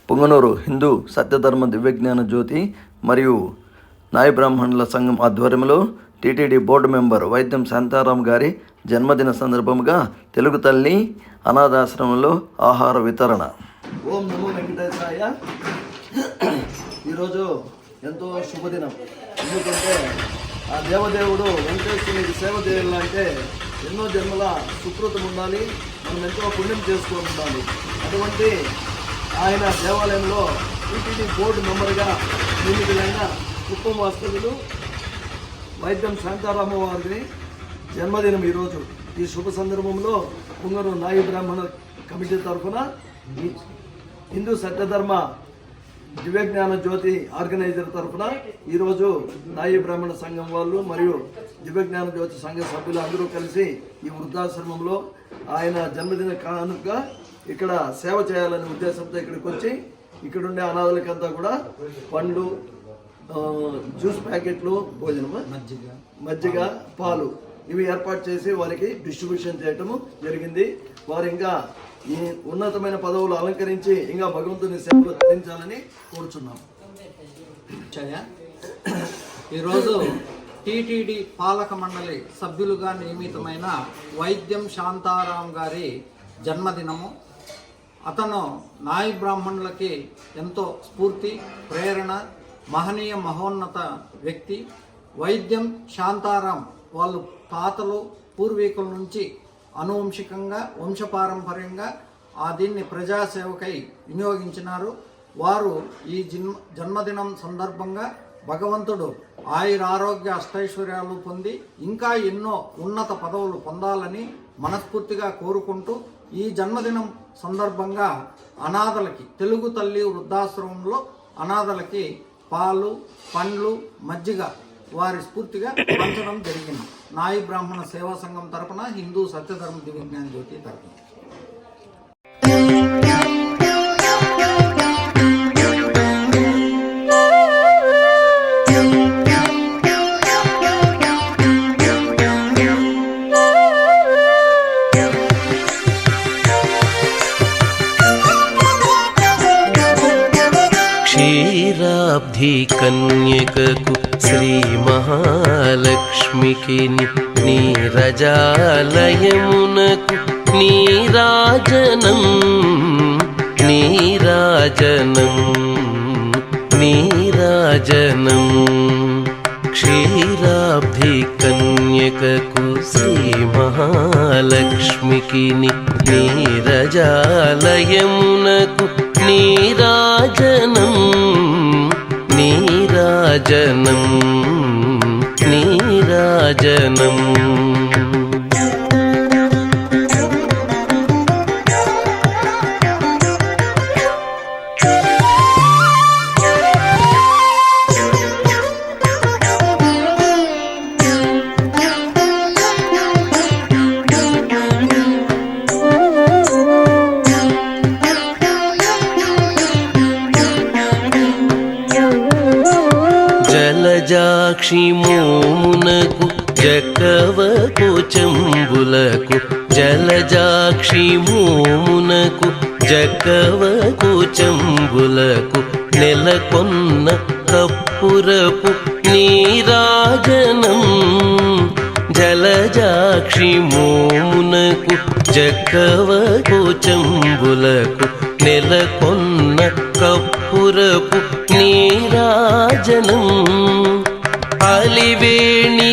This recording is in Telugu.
పొంగనూరు హిందూ సత్యధర్మ దివ్యజ్ఞాన జ్యోతి మరియు నాయ బ్రాహ్మణుల సంఘం ఆధ్వర్యంలో టీటీడీ బోర్డు మెంబర్ వైద్యం శాంతారాం గారి జన్మదిన సందర్భంగా తెలుగు తల్లి అనాథాశ్రమంలో ఆహార వితరణ. ఓం నమో వెంకటేశాయ. ఈరోజు ఎంతో శుభదినం. ఎందుకంటే ఆ దేవదేవుడు వెంకటేశ్వరునికి సేవ చేయాలంటే ఎన్నో జన్మల సుకృతం ఉండాలి, మనం ఎంతో పుణ్యం చేసుకొని ఉండాలి. అటువంటి ఆయన దేవాలయంలో టీటీడీ బోర్డు మెంబర్గా నియమితులైన కుప్పం వాస్తవ్యులు వైద్యం శాంతారామ వారిని జన్మదినం ఈరోజు. ఈ శుభ సందర్భంలో పొంగనూరు నాయ బ్రాహ్మణ కమిటీ తరఫున హిందూ సత్యధర్మ దివ్యజ్ఞాన జ్యోతి ఆర్గనైజర్ తరఫున ఈరోజు నాయ బ్రాహ్మణ సంఘం వాళ్ళు మరియు దివ్యజ్ఞాన జ్యోతి సంఘ సభ్యులు అందరూ కలిసి ఈ వృద్ధాశ్రమంలో ఆయన జన్మదిన కానుక ఇక్కడ సేవ చేయాలనే ఉద్దేశంతో ఇక్కడికి వచ్చి ఇక్కడుండే అనాథలకంతా కూడా పండ్లు, జ్యూస్ ప్యాకెట్లు, భోజనము, మజ్జిగ, పాలు ఇవి ఏర్పాటు చేసి వారికి డిస్ట్రిబ్యూషన్ చేయటము జరిగింది. వారు ఇంకా ఈ ఉన్నతమైన పదవులు అలంకరించి ఇంకా భగవంతుని సేవలు అందించాలని కోరుచున్నాం. ఈరోజు టీటీడీ పాలక మండలి సభ్యులుగా నియమితమైన వైద్యం శాంతారాం గారి జన్మదినము. అతను నాయ బ్రాహ్మణులకి ఎంతో స్ఫూర్తి, ప్రేరణ, మహనీయ మహోన్నత వ్యక్తి. వైద్యం శాంతారాం వాళ్ళు తాతలు పూర్వీకుల నుంచి అనువంశికంగా వంశపారంపర్యంగా దీన్ని ప్రజాసేవకై వినియోగించినారు. వారు ఈ జన్మదినం సందర్భంగా భగవంతుడు ఆయురారోగ్య అష్టైశ్వర్యాలు పొంది ఇంకా ఎన్నో ఉన్నత పదవులు పొందాలని మనస్ఫూర్తిగా కోరుకుంటూ ఈ జన్మదినం సందర్భంగా అనాథలకి తెలుగు తల్లి వృద్ధాశ్రమంలో అనాథలకి పాలు, పండ్లు, మజ్జిగ వారి స్ఫూర్తిగా పంచడం జరిగింది. నాయ బ్రాహ్మణ సేవా సంఘం తరపున హిందూ సత్యధర్మ దివ్యజ్ఞాన జ్యోతి తరపున. క్షీరాబ్ధి కన్యకకు శ్రీ మహాలక్ష్మికి నీరజాలయమునకు నీరాజనం నీరాజనం నీరాజనం. క్షీరాబ్ధి కన్యకకు శ్రీ మహాలక్ష్మికి నీరజాలయమునకు నీరాజనం నీరాజనం నీరాజనం. జలజాక్షి మోమునకు జకవకు చెంబులకు జలజాక్షి మోమునకు జకవకు చెంబులకు నెలకొన్న కప్పురపు నీరాజనం. జలజాక్షి మోమునకు జకవకు చెంబులకు నెలకొన్న కప్పురపు నీరాజనం. అలివేణి